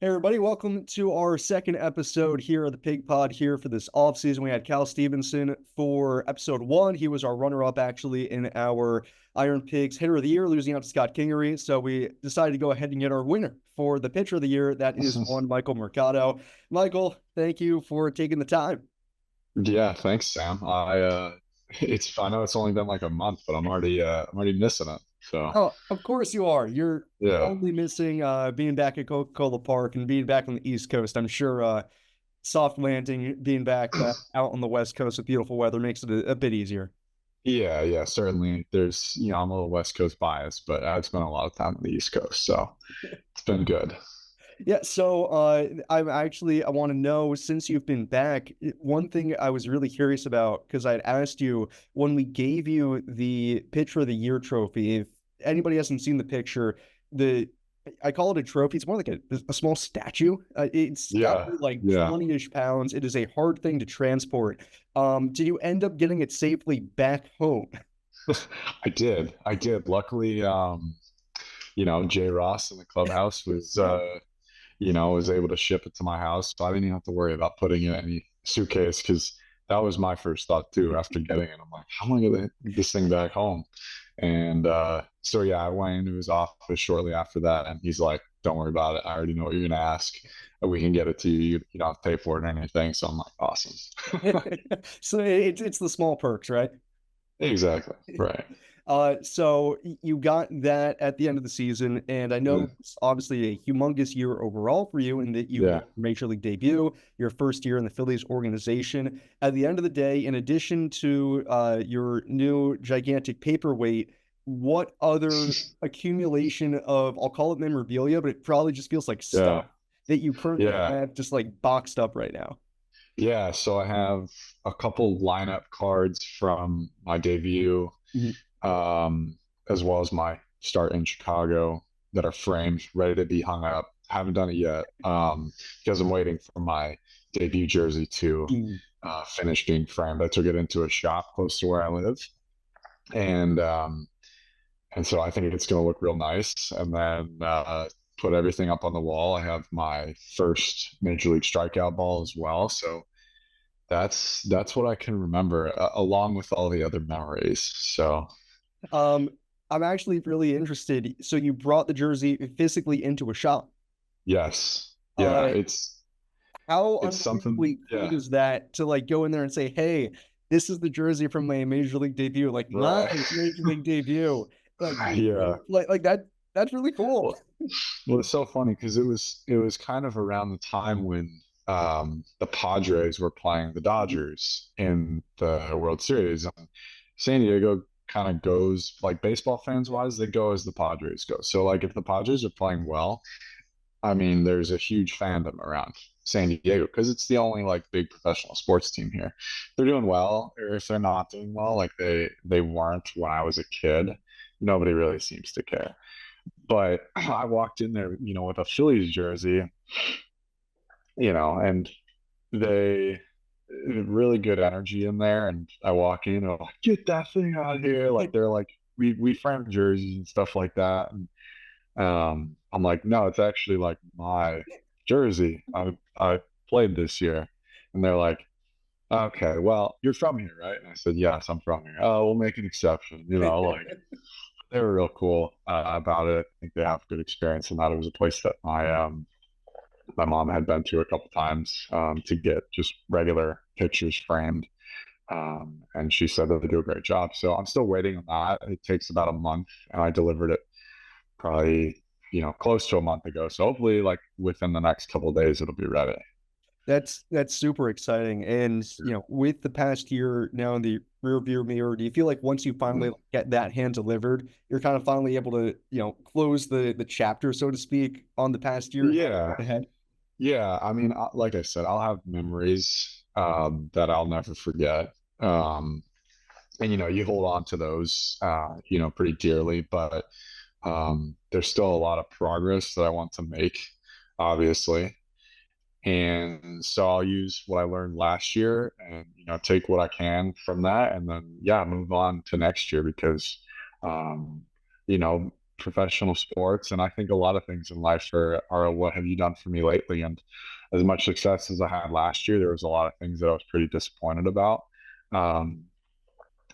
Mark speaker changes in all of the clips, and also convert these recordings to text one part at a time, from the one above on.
Speaker 1: Hey everybody, welcome to our second episode here of the Pig Pod here for this off season. We had Cal Stevenson for episode one. He was our runner-up actually in our Iron Pigs Hitter of the Year, losing out to Scott Kingery. So we decided to go ahead and get our winner for the Pitcher of the Year. That is one Michael Mercado. Michael, thank you for taking the time.
Speaker 2: Yeah, thanks, Sam. I know it's only been like a month, but I'm already missing it. So
Speaker 1: Oh, of course you are. You're
Speaker 2: yeah,
Speaker 1: only missing being back at Coca-Cola Park and being back on the East Coast. I'm sure soft landing, being back out on the West Coast with beautiful weather makes it a bit easier.
Speaker 2: yeah. Certainly, I'm a little West Coast bias, but I've spent a lot of time on the East Coast, so it's been good.
Speaker 1: Yeah, so I want to know since you've been back, one thing I was really curious about because I'd asked you when we gave you the Pitcher of the Year trophy. If anybody hasn't seen the picture, the I call it a trophy. It's more like a small statue. It's got to
Speaker 2: Yeah,
Speaker 1: be like
Speaker 2: yeah.
Speaker 1: 20-ish pounds. It is a hard thing to transport. Did you end up getting it safely back home?
Speaker 2: I did. Luckily, Jay Ross in the clubhouse was able to ship it to my house, so I didn't even have to worry about putting it in any suitcase because that was my first thought too. After getting it, I'm like, how am I gonna get this thing back home? And so yeah, I went into his office shortly after that, and he's like, "Don't worry about it. I already know what you're gonna ask. We can get it to you. You don't have to pay for it or anything." So I'm like, "Awesome."
Speaker 1: So it's the small perks, right?
Speaker 2: Exactly. Right.
Speaker 1: So you got that at the end of the season, and I know
Speaker 2: Yeah.
Speaker 1: it's obviously a humongous year overall for you in that you made
Speaker 2: Yeah.
Speaker 1: your major league debut, your first year in the Phillies organization. At the end of the day, in addition to your new gigantic paperweight, what other accumulation of, I'll call it memorabilia, but it probably just feels like
Speaker 2: Yeah.
Speaker 1: stuff that you currently
Speaker 2: Yeah.
Speaker 1: have just like boxed up right now?
Speaker 2: Yeah. So I have a couple lineup cards from my debut,
Speaker 1: Mhm.
Speaker 2: um, as well as my start in Chicago that are framed, ready to be hung up. Haven't done it yet, because I'm waiting for my debut jersey to
Speaker 1: Mhm.
Speaker 2: finish being framed. I took it into a shop close to where I live, and so I think it's going to look real nice. And then put everything up on the wall. I have my first major league strikeout ball as well. So that's what I can remember, along with all the other memories. So
Speaker 1: Um, I'm actually really interested. So you brought the jersey physically into a shop.
Speaker 2: yes, yeah,
Speaker 1: Uh, how
Speaker 2: it's something.
Speaker 1: unbelievably cool
Speaker 2: Yeah,
Speaker 1: is that to like go in there and say, "Hey, this is the jersey from my major league debut." Like,
Speaker 2: right.
Speaker 1: nice major league debut. Like,
Speaker 2: Yeah.
Speaker 1: like that. That's really cool.
Speaker 2: Well, well, it's so funny because it was kind of around the time when the Padres were playing the Dodgers in the World Series. And San Diego kind of goes like baseball fans wise, they go as the Padres go. So like if the Padres are playing well, I mean, there's a huge fandom around San Diego because it's the only like big professional sports team here. If they're doing well, or if they're not doing well, like they weren't when I was a kid. Nobody really seems to care. But I walked in there, with a Phillies jersey, and they really good energy in there. And I walk in, and I'm like, get that thing out of here! Like they're like, we frame jerseys and stuff like that. And I'm like, no, it's actually like my jersey. I played this year, and they're like, okay, well, you're from here, right? And I said, yes, I'm from here. Oh, we'll make an exception. Like they were real cool about it. I think they have good experience in that. It was a place that my mom had been to a couple times to get just regular pictures framed, and she said that they do a great job. So I'm still waiting on that. It takes about a month, and I delivered it probably close to a month ago. So hopefully, like within the next couple of days, it'll be ready.
Speaker 1: That's super exciting. And with the past year now in the rear view mirror, do you feel like once you finally
Speaker 2: Mm.
Speaker 1: like, get that hand delivered, you're kind of finally able to, close the chapter, so to speak, on the past year and
Speaker 2: Yeah,
Speaker 1: look ahead?
Speaker 2: yeah. I mean, like I said, I'll have memories that I'll never forget. Um, and you hold on to those, pretty dearly. But there's still a lot of progress that I want to make, obviously. And so I'll use what I learned last year and take what I can from that, and then yeah, move on to next year because um, you know professional sports, and I think a lot of things in life are what have you done for me lately? And as much success as I had last year, there was a lot of things that I was pretty disappointed about. Um,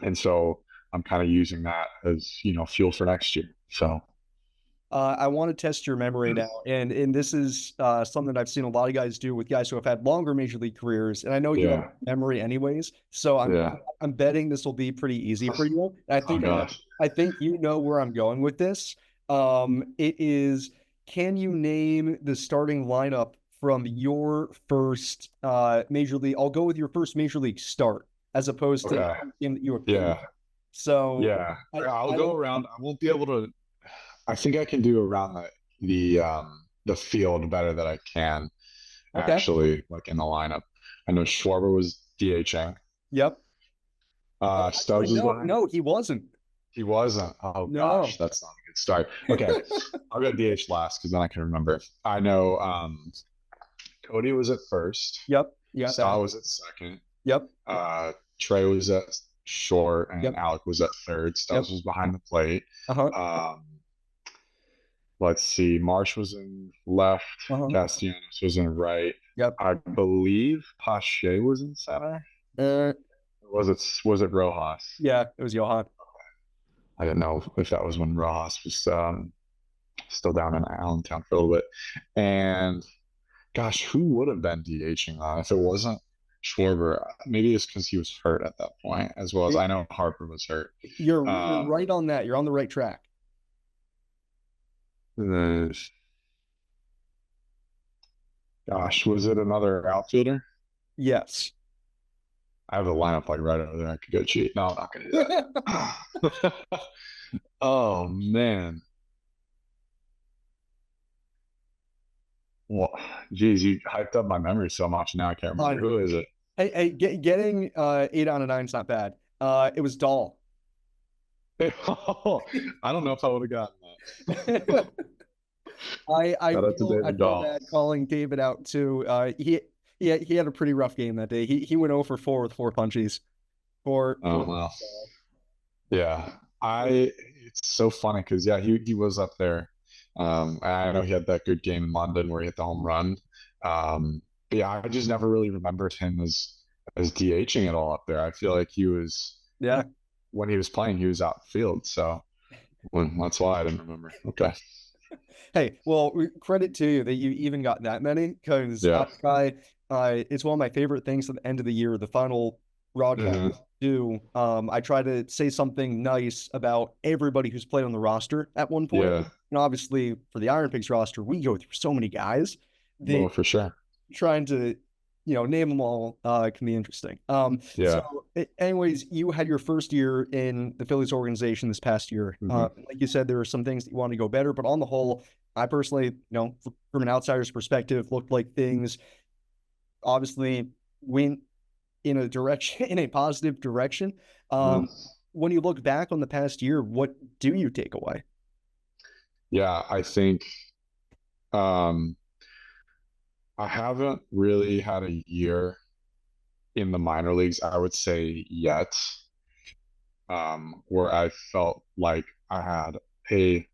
Speaker 2: and so I'm kind of using that as, fuel for next year. So
Speaker 1: I want to test your memory now, and this is something that I've seen a lot of guys do with guys who have had longer major league careers. And I know you have
Speaker 2: yeah,
Speaker 1: memory anyways, so
Speaker 2: yeah.
Speaker 1: I'm betting this will be pretty easy for you. And
Speaker 2: Oh gosh.
Speaker 1: I think you know where I'm going with this. It is, can you name the starting lineup from your first major league? I'll go with your first major league start as opposed to
Speaker 2: Okay.
Speaker 1: the game that you have played.
Speaker 2: Yeah.
Speaker 1: So
Speaker 2: Yeah. I'll
Speaker 1: I
Speaker 2: go
Speaker 1: don't.
Speaker 2: around. I won't be able to. I think I can do around the field better than I can
Speaker 1: Okay.
Speaker 2: actually, like in the lineup. I know Schwarber was DHing.
Speaker 1: Yep. Actually,
Speaker 2: Stubbs was behind.
Speaker 1: no, he wasn't.
Speaker 2: He wasn't. Oh gosh,
Speaker 1: No.
Speaker 2: that's not a good start. Okay, I'll go DH last because then I can remember. I know Cody was at first.
Speaker 1: Yep. You got
Speaker 2: Stahl
Speaker 1: that.
Speaker 2: was at second.
Speaker 1: Yep.
Speaker 2: Trey was at short, and
Speaker 1: Yep.
Speaker 2: Alec was at third.
Speaker 1: Yep.
Speaker 2: Stubbs was behind the plate.
Speaker 1: Uh-huh.
Speaker 2: Um, let's see. Marsh was in left.
Speaker 1: Uh-huh.
Speaker 2: Castellanos was in right.
Speaker 1: Yep.
Speaker 2: I believe Pache was in center.
Speaker 1: Uh,
Speaker 2: Was it Rojas?
Speaker 1: yeah, it was Johan.
Speaker 2: I didn't know if that was when Rojas was still down in Allentown for a little bit. And gosh, who would have been DHing on if it wasn't Schwarber? Maybe it's because he was hurt at that point, as well as I know Harper was hurt.
Speaker 1: You're
Speaker 2: Um,
Speaker 1: right on that. You're on the right track.
Speaker 2: the, gosh, was it another outfielder?
Speaker 1: Yes.
Speaker 2: I have the lineup like right over there. I could go cheat. No, I'm not gonna do that. Oh man. Well, geez, you hyped up my memory so much now I can't remember. Who is it?
Speaker 1: Getting 8 out of 9 is not bad. It was Dahl.
Speaker 2: I don't know if I would have gotten that. Shout out to
Speaker 1: I
Speaker 2: David
Speaker 1: feel
Speaker 2: Dahl.
Speaker 1: bad calling David out too. He had a pretty rough game that day. He went 0 for 4 with 4 punchies.
Speaker 2: Oh
Speaker 1: For
Speaker 2: wow. Yeah. It's so funny because yeah, he was up there. I know he had that good game in London where he hit the home run. But yeah, I just never really remembered him as DHing it all up there. I feel like he was
Speaker 1: yeah.
Speaker 2: when he was playing, he was out in the field. So that's why I didn't remember. Okay.
Speaker 1: Hey, well, credit to you that you even got that many because
Speaker 2: Yeah.
Speaker 1: it's one of my favorite things at the end of the year, the final broadcast
Speaker 2: Hmm.
Speaker 1: do. I try to say something nice about everybody who's played on the roster at one point.
Speaker 2: Yeah.
Speaker 1: And obviously, for the IronPigs roster, we go through so many guys that
Speaker 2: Well, for sure.
Speaker 1: trying to, name them all can be interesting.
Speaker 2: Yeah.
Speaker 1: Anyways, you had your first year in the Phillies organization this past year.
Speaker 2: Hmm.
Speaker 1: Like you said, there were some things that you wanted to go better, but on the whole, I personally, from an outsider's perspective, looked like things obviously went in a direction, in a positive direction.
Speaker 2: Hmm.
Speaker 1: When you look back on the past year, what do you take away?
Speaker 2: Yeah. I think um, I haven't really had a year in the minor leagues, I would say yet, where I felt like I had a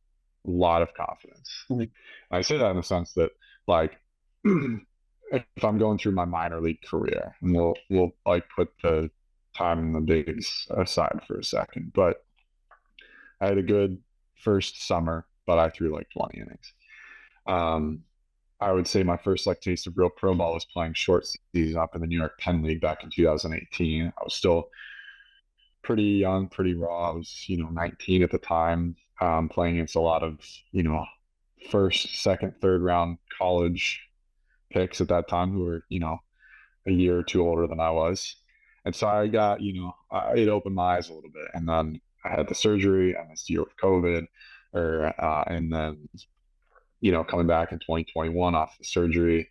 Speaker 2: lot of confidence.
Speaker 1: Mhm.
Speaker 2: I say that in the sense that, like, if I'm going through my minor league career, and we'll like put the time in the bigs aside for a second, but I had a good first summer, but I threw like 20 innings. Um, I would say my first like taste of real pro ball was playing short season up in the New York Penn League back in 2018. I was still pretty young, pretty raw. I was, 19 at the time, playing against a lot of, you know, first, second, third round college picks at that time who were, a year or two older than I was. And so I got, it opened my eyes a little bit. And then I had the surgery and this year with COVID, and then, coming back in 2021 off the surgery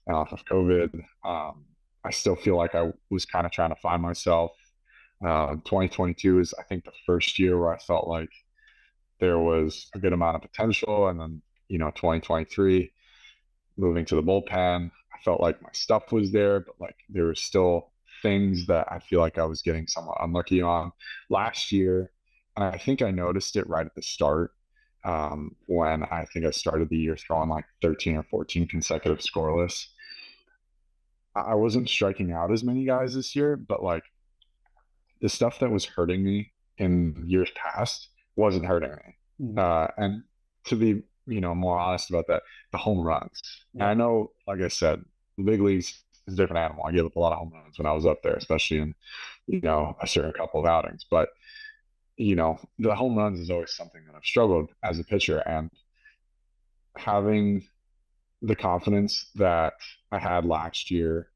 Speaker 2: and off of COVID, I still feel like I was kind of trying to find myself. 2022 is, I think, the first year where I felt like there was a good amount of potential. And then, 2023, moving to the bullpen, I felt like my stuff was there, but like there were still things that I feel like I was getting somewhat unlucky on last year. And I think I noticed it right at the start. when I think I started the year throwing like 13 or 14 consecutive scoreless. I wasn't striking out as many guys this year, but like the stuff that was hurting me in years past wasn't hurting me.
Speaker 1: Mhm.
Speaker 2: And to be, more honest about that, the home runs. And
Speaker 1: Yeah.
Speaker 2: I know, like I said, the big leagues is a different animal. I gave up a lot of home runs when I was up there, especially in, a certain couple of outings. But, the home runs is always something that I've struggled as a pitcher. And having the confidence that I had last year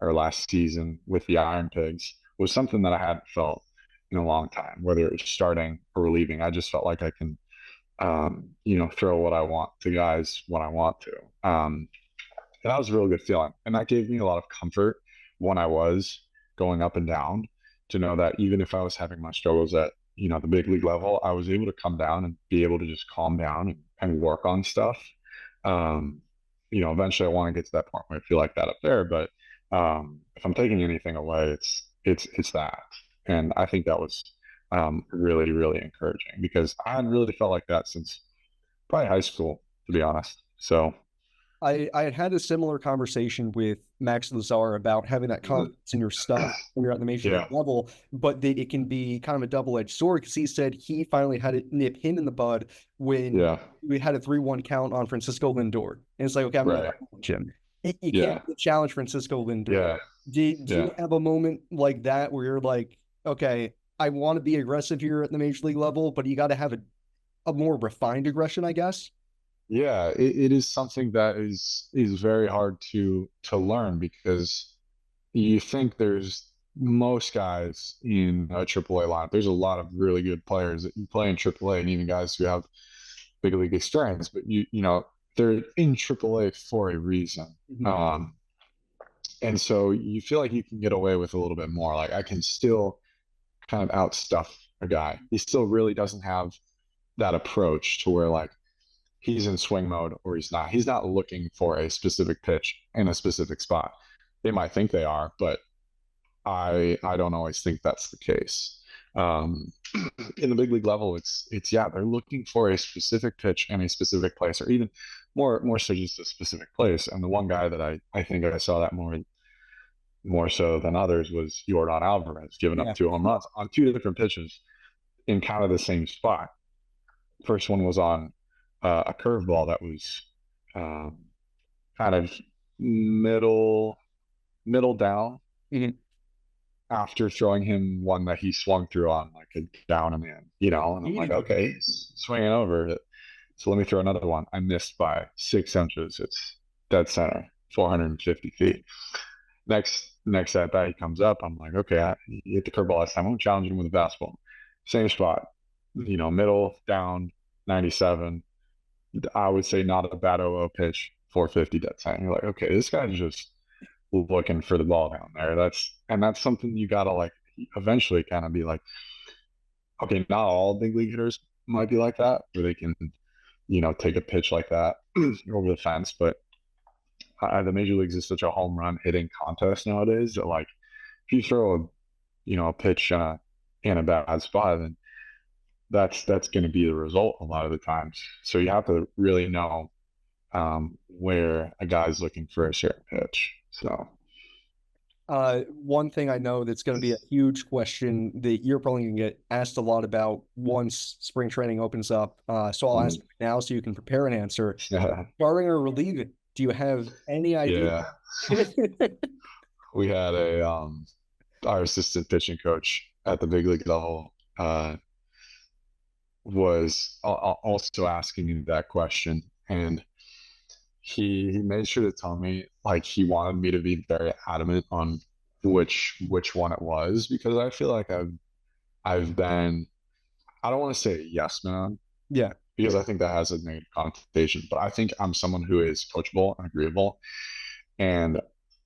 Speaker 2: or last season with the IronPigs was something that I hadn't felt in a long time, whether it was starting or relieving. I just felt like I can, throw what I want to guys when I want to. And that was a really good feeling. And that gave me a lot of comfort when I was going up and down to know that even if I was having my struggles at, the big league level, I was able to come down and be able to just calm down and work on stuff. Um, eventually I want to get to that point where I feel like that up there, but if I'm taking anything away, it's that. And I think that was really, really encouraging because I hadn't really felt like that since probably high school, to be honest. So,
Speaker 1: I had had a similar conversation with Max Lazar about having that confidence in your stuff when you're at the major league
Speaker 2: yeah,
Speaker 1: level, but that it can be kind of a double-edged sword because he said he finally had it nip him in the bud when
Speaker 2: yeah,
Speaker 1: we had a 3-1 count on Francisco Lindor. And it's like, okay, I'm going to
Speaker 2: right.
Speaker 1: challenge him. You can't
Speaker 2: Yeah,
Speaker 1: challenge Francisco Lindor.
Speaker 2: yeah,
Speaker 1: Do
Speaker 2: yeah.
Speaker 1: you have a moment like that where you're like, okay, I want to be aggressive here at the major league level, but you got to have a more refined aggression, I guess?
Speaker 2: Yeah, it is something that is very hard to learn because you think there's most guys in a AAA lineup. There's a lot of really good players that you play in AAA, and even guys who have big league experience. But they're in AAA for a reason,
Speaker 1: Mhm.
Speaker 2: um, and so you feel like you can get away with a little bit more. Like I can still kind of outstuff a guy. He still really doesn't have that approach to where like he's in swing mode or he's not. He's not looking for a specific pitch in a specific spot. They might think they are, but I don't always think that's the case. Um, in the big league level, it's yeah, they're looking for a specific pitch in a specific place, or even more so just a specific place. And the one guy that I think I saw that more so than others was Jordan Alvarez, giving up
Speaker 1: Yeah.
Speaker 2: 2 home runs on 2 different pitches in kind of the same spot. First one was on a curveball that was um, kind of middle middle down
Speaker 1: Mhm.
Speaker 2: after throwing him one that he swung through on like a down and in. And I'm like,
Speaker 1: Immediately.
Speaker 2: okay, he's swinging over it. So let me throw another one. I missed by 6 inches. It's dead center, 450 feet. Next at bat, he comes up. I'm like, okay, he hit the curveball last time. I'm challenging him with a fastball. Same spot, middle down, 97. I would say not a bad 0 pitch, 450 dead center. You're like, okay, this guy's just looking for the ball down there. That's something you gotta like eventually kind of be like, okay, not all big league hitters might be like that, where they can, take a pitch like that over the fence. But the major leagues is such a home run hitting contest nowadays that like if you throw a pitch in a bad spot, then that's going to be the result a lot of the times. So you have to really know where a guy's looking for a certain pitch. So
Speaker 1: One thing I know that's going to be a huge question that you're probably going to get asked a lot about once spring training opens up. So I'll ask you now so you can prepare an answer.
Speaker 2: yeah,
Speaker 1: Starting or relieving? Do you have any idea?
Speaker 2: yeah. We had our assistant pitching coach at the big league level was also asking me that question, and he made sure to tell me like he wanted me to be very adamant on which one it was because I feel like I've been, I don't want to say yes man
Speaker 1: Yeah.
Speaker 2: because I think that has a negative connotation, but I think I'm someone who is coachable and agreeable, and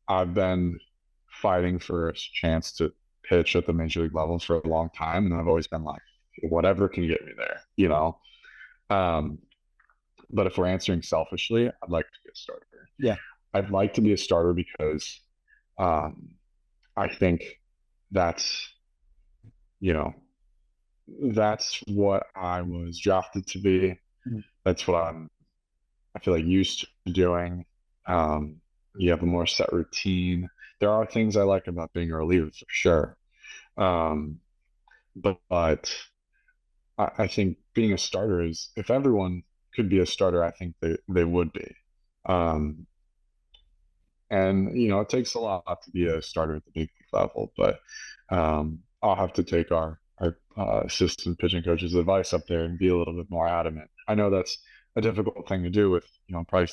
Speaker 2: I've been fighting for a chance to pitch at the major league level for a long time, and I've always been like, whatever can get me there. Um, but if we're answering selfishly, I'd like to be a starter.
Speaker 1: Yeah.
Speaker 2: I'd like to be a starter because um, I think that's you know that's what I was drafted to be. that's what I feel like used to doing. Um, you have a more set routine. There are things I like about being a reliever for sure. Um, but I think being a starter is, if everyone could be a starter, I think they would be. Um, and it takes a lot to be a starter at the big league level, but I'll have to take our assistant pitching coach's advice up there and be a little bit more adamant. I know that's a difficult thing to do with probably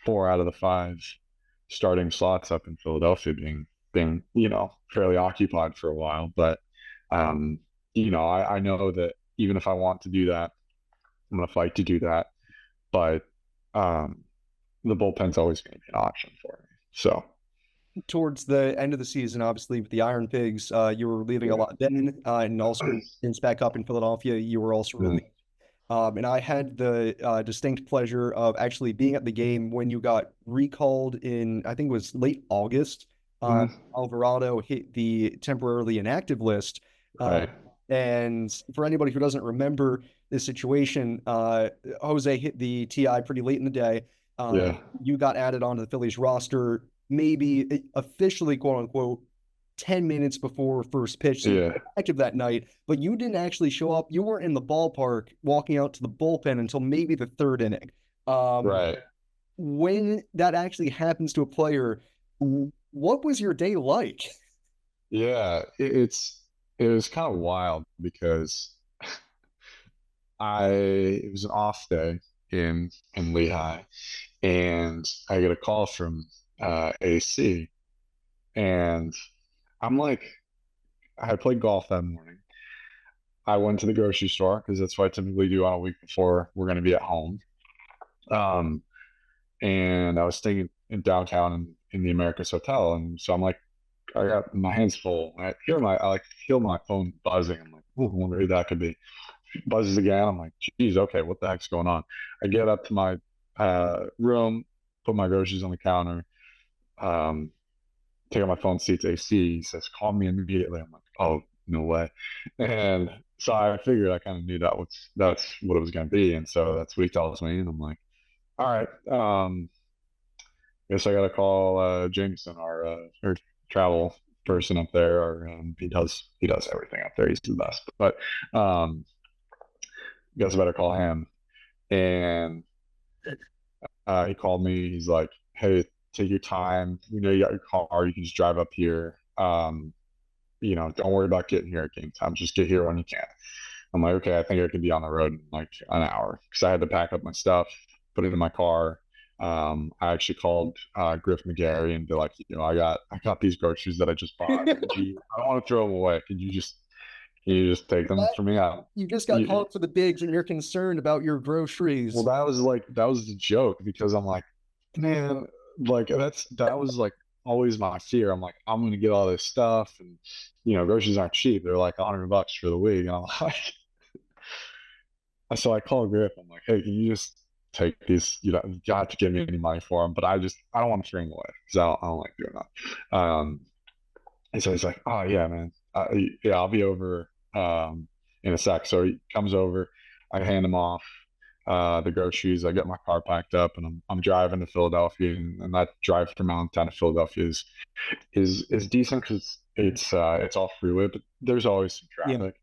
Speaker 2: 4 out of the 5 starting slots up in Philadelphia being fairly occupied for a while, but um, I know that even if I want to do that, I'm going to fight to do that, but um, the bullpen's always going to be an option for me. So
Speaker 1: Towards the end of the season, obviously with the Iron Pigs, you were leaving a
Speaker 2: yeah.
Speaker 1: lot then, and also since back up in Philadelphia, you were also
Speaker 2: Mm,
Speaker 1: relieved. And I had the distinct pleasure of actually being at the game when you got recalled in, I think it was late August.
Speaker 2: mm,
Speaker 1: Alvarado hit the temporarily inactive list. Uh,
Speaker 2: right.
Speaker 1: and for anybody who doesn't remember this situation, Jose hit the TI pretty late in the day.
Speaker 2: Yeah.
Speaker 1: You got added onto the Phillies roster, maybe officially, quote unquote, 10 minutes before first pitch. So you
Speaker 2: Yeah.
Speaker 1: were active that night, but you didn't actually show up. You weren't in the ballpark walking out to the bullpen until maybe the third inning. Um,
Speaker 2: Right.
Speaker 1: when that actually happens to a player, what was your day like?
Speaker 2: Yeah. It was kind of wild because it was an off day in Lehigh, and I get a call from AC, and I'm like, I had played golf that morning. I went to the grocery store because that's what I typically do on a week before we're going to be at home. Um, and I was staying in downtown in the Americas Hotel, and so I'm like, I got my hands full. I like feel my phone buzzing. I'm like, I wonder who that could be. Buzzes again. I'm like, geez, okay, what the heck's going on? I get up to my room, put my groceries on the counter, um, take out my phone, see it's AC. He says, call me immediately. I'm like, oh, no way. And so I figured I kind of knew that's what it was going to be. And so that's what he tells me. And I'm like, all right, guess I got to call Jameson, our travel person up there. Or he does everything up there. He's the best. But um, guess I better call him. And he called me. He's like, "Hey, take your time. We know you got your car. You can just drive up here. Don't worry about getting here at game time. Just get here when you can." I'm like, "Okay, I think I could be on the road in like an hour," because I had to pack up my stuff, put it in my car. I actually called Griff McGarry and be like, I got these groceries that I just bought. I don't want to throw them away. Can you just take them
Speaker 1: That,
Speaker 2: from me?
Speaker 1: you just got
Speaker 2: You,
Speaker 1: called for the bigs and you're concerned about your
Speaker 2: well,
Speaker 1: groceries.
Speaker 2: that was the joke because I'm like, man, like that was like always my fear. I'm like, I'm gonna get all this stuff, and groceries aren't cheap. They're like $100 for the week, and I'm like, so I call Griff. I'm like, hey, can you just take these? You got to give me any money for them, but I don't want to throw them away because I don't like doing that. And so he's like, oh yeah, man, yeah, I'll be over in a sec. So he comes over, I hand him off the groceries. I get my car packed up, and I'm driving to Philadelphia, and that drive from Allentown to Philadelphia is decent because it's all freeway, but there's always some
Speaker 1: Yeah.
Speaker 2: traffic.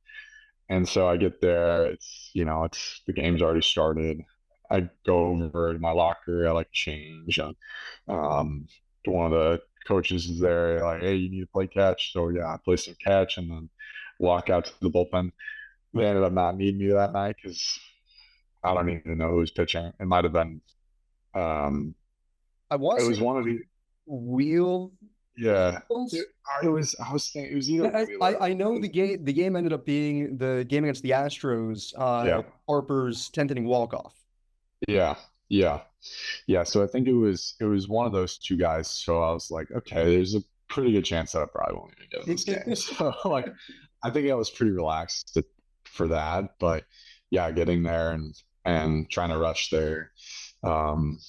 Speaker 2: And so I get there. It's the game's already started. I go over to my locker. I like change. Um, one of the coaches is there. Like, hey, you need to play catch. So yeah, I play some catch and then walk out to the bullpen. They ended up not needing me that night because I don't even know who was pitching. It might have been. Um,
Speaker 1: I want
Speaker 2: it
Speaker 1: to say
Speaker 2: was one of the.
Speaker 1: wheel.
Speaker 2: Yeah.
Speaker 1: Wheels?
Speaker 2: It was. I was thinking it was either Wheeler.
Speaker 1: I know the game ended up being the game against the Astros,
Speaker 2: Yeah.
Speaker 1: Harper's 10th inning walk-off.
Speaker 2: Yeah. Yeah. Yeah, so I think it was one of those two guys. So I was like, okay, there's a pretty good chance that I probably won't even get in this game. So like, I think I was pretty relaxed for that. But yeah, getting there and trying to rush there um,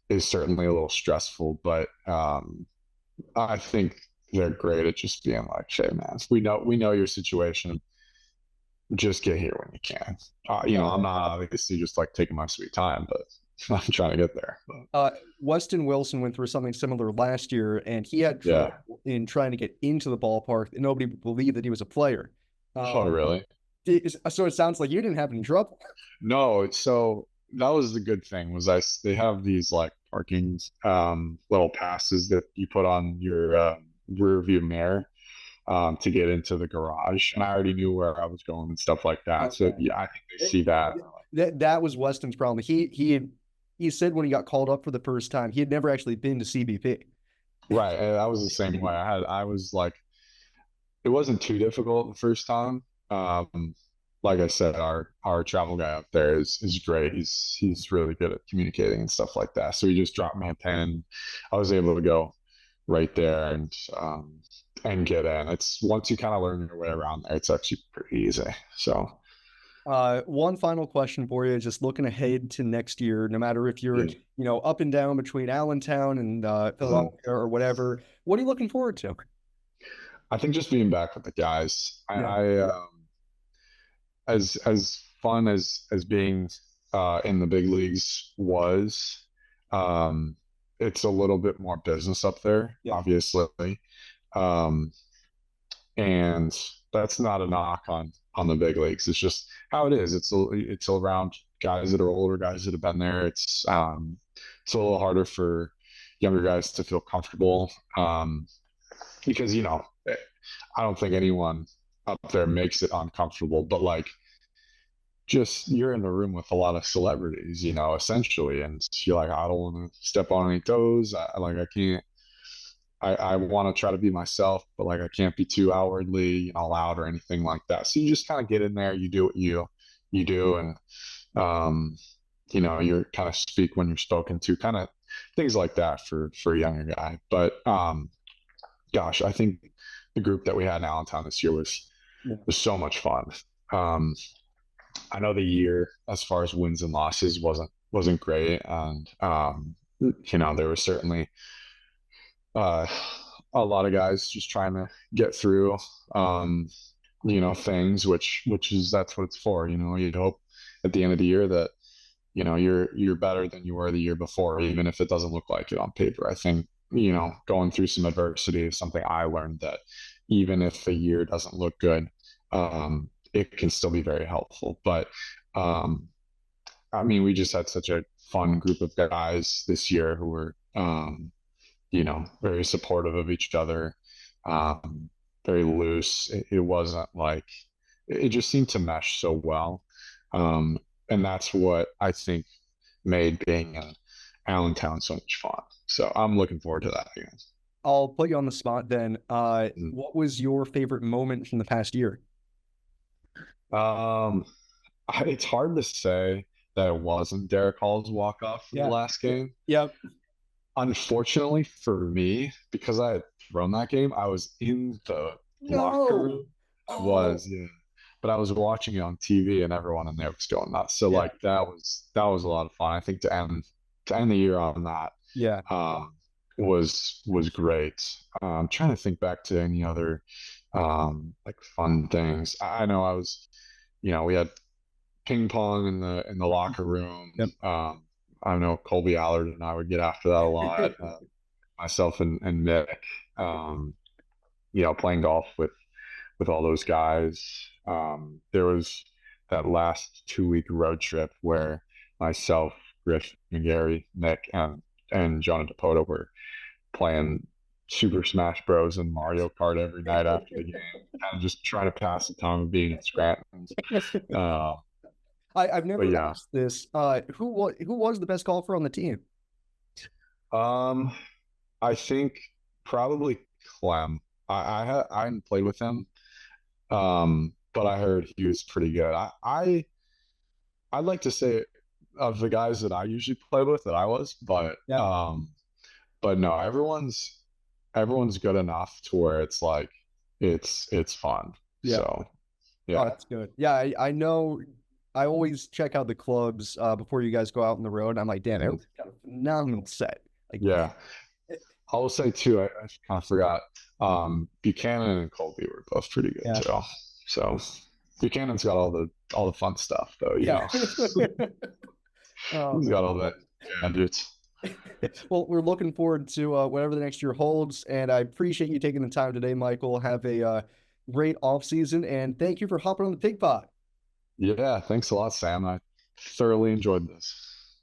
Speaker 2: is certainly a little stressful. But I think they're great at just being like, "Hey, man, we know your situation. just get here when you can.
Speaker 1: Yeah.
Speaker 2: I'm not obviously just like taking my sweet time, but I'm trying to get there. But
Speaker 1: Weston Wilson went through something similar last year, and he had
Speaker 2: yeah.
Speaker 1: trouble in trying to get into the ballpark. And nobody believed that he was a player.
Speaker 2: Oh,
Speaker 1: Um,
Speaker 2: really?
Speaker 1: so it sounds like you didn't have any trouble.
Speaker 2: No. So that was the good thing was they have these like parking little passes that you put on your rear view mirror to get into the garage, and I already knew where I was going and stuff like that. So
Speaker 1: Okay.
Speaker 2: yeah, I think they see that.
Speaker 1: That was Weston's problem. He said when he got called up for the first time, he had never actually been to CBP.
Speaker 2: Right, and I was the same way. I was like, it wasn't too difficult the first time. Like I said, our travel guy up there is great. He's really good at communicating and stuff like that. So he just dropped me a pen. I was able to go right there and get in. It's once you kind of learn your way around there, it's actually pretty easy. So
Speaker 1: One final question for you, just looking ahead to next year, no matter if you're,
Speaker 2: yeah.
Speaker 1: up and down between Allentown and
Speaker 2: Mhm.
Speaker 1: Philadelphia or whatever, what are you looking forward to?
Speaker 2: I think just being back with the guys.
Speaker 1: Yeah.
Speaker 2: As fun as being in the big leagues was, um, it's a little bit more business up there,
Speaker 1: Yeah.
Speaker 2: obviously, um, and that's not a knock on the big leagues. It's just how it is. It's around guys that are older, guys that have been there. It's a little harder for younger guys to feel comfortable because I don't think anyone up there makes it uncomfortable, but like just you're in the room with a lot of celebrities, essentially, and you're like, I don't want to step on any toes. I can't. I want to try to be myself, but like I can't be too outwardly, loud or anything like that. So you just kind of get in there, you do what you do, and um, you're kind of speak when you're spoken to, kind of things like that for a younger guy. But gosh, I think the group that we had in Allentown this year
Speaker 1: Yeah.
Speaker 2: was so much fun. Um, I know the year as far as wins and losses wasn't great, and there was certainly uh, a lot of guys just trying to get through, um, things, which is that's what it's for. You'd hope at the end of the year that you're better than you were the year before, even if it doesn't look like it on paper. I think going through some adversity is something I learned that even if the year doesn't look good, it can still be very helpful. But um, I mean, we just had such a fun group of guys this year who were, very supportive of each other, um, very loose. It wasn't like it just seemed to mesh so well, um, and that's what I think made being in Allentown so much fun. So I'm looking forward to that again.
Speaker 1: I'll put you on the spot then.
Speaker 2: Mm.
Speaker 1: What was your favorite moment from the past year?
Speaker 2: Um, it's hard to say that it wasn't Derek Hall's walk off for the
Speaker 1: Yeah.
Speaker 2: last game.
Speaker 1: Yep.
Speaker 2: Unfortunately for me, because I had thrown that game, I was in the locker
Speaker 1: No.
Speaker 2: room. I
Speaker 1: Oh,
Speaker 2: was, yeah. But I was watching it on TV and everyone in there was going nuts. So
Speaker 1: yeah.
Speaker 2: like that was a lot of fun. I think to end the year on that
Speaker 1: Yeah.
Speaker 2: um was great. I'm trying to think back to any other like fun things. I know we had ping pong in the locker room.
Speaker 1: Yep.
Speaker 2: I know Colby Allard and I would get after that a lot. Myself and Nick, um, playing golf with all those guys. There was that last 2 week road trip where myself, Griff, and Gary, Nick, and Jonah DePoto were playing Super Smash Bros. And Mario Kart every night after the game, kind of just trying to pass the time of being in Scranton. Uh,
Speaker 1: I've
Speaker 2: but
Speaker 1: never
Speaker 2: yeah,
Speaker 1: asked this. Who was the best golfer on the team?
Speaker 2: um, I think probably Clem. I hadn't played with him, but I heard he was pretty good. I'd like to say of the guys that I usually play with that I was,
Speaker 1: Yeah.
Speaker 2: but no, everyone's good enough to where it's like it's fun.
Speaker 1: Yeah.
Speaker 2: So
Speaker 1: Oh,
Speaker 2: yeah,
Speaker 1: that's good. Yeah, I know. I always check out the clubs before you guys go out on the road. I'm like, damn,
Speaker 2: mhm,
Speaker 1: everyone's got a phenomenal set. Like,
Speaker 2: yeah. I will say too. I kind of forgot. Buchanan and Colby were both pretty good
Speaker 1: yeah.
Speaker 2: too. So Buchanan's got all the fun stuff though, you
Speaker 1: Yeah.
Speaker 2: know.
Speaker 1: Oh
Speaker 2: He's got
Speaker 1: man.
Speaker 2: all that gadgets.
Speaker 1: Well, we're looking forward to whatever the next year holds, and I appreciate you taking the time today, Michael. Have a great off season, and thank you for hopping on the Pig Pod.
Speaker 2: Yeah, thanks a lot, Sam. I thoroughly enjoyed this.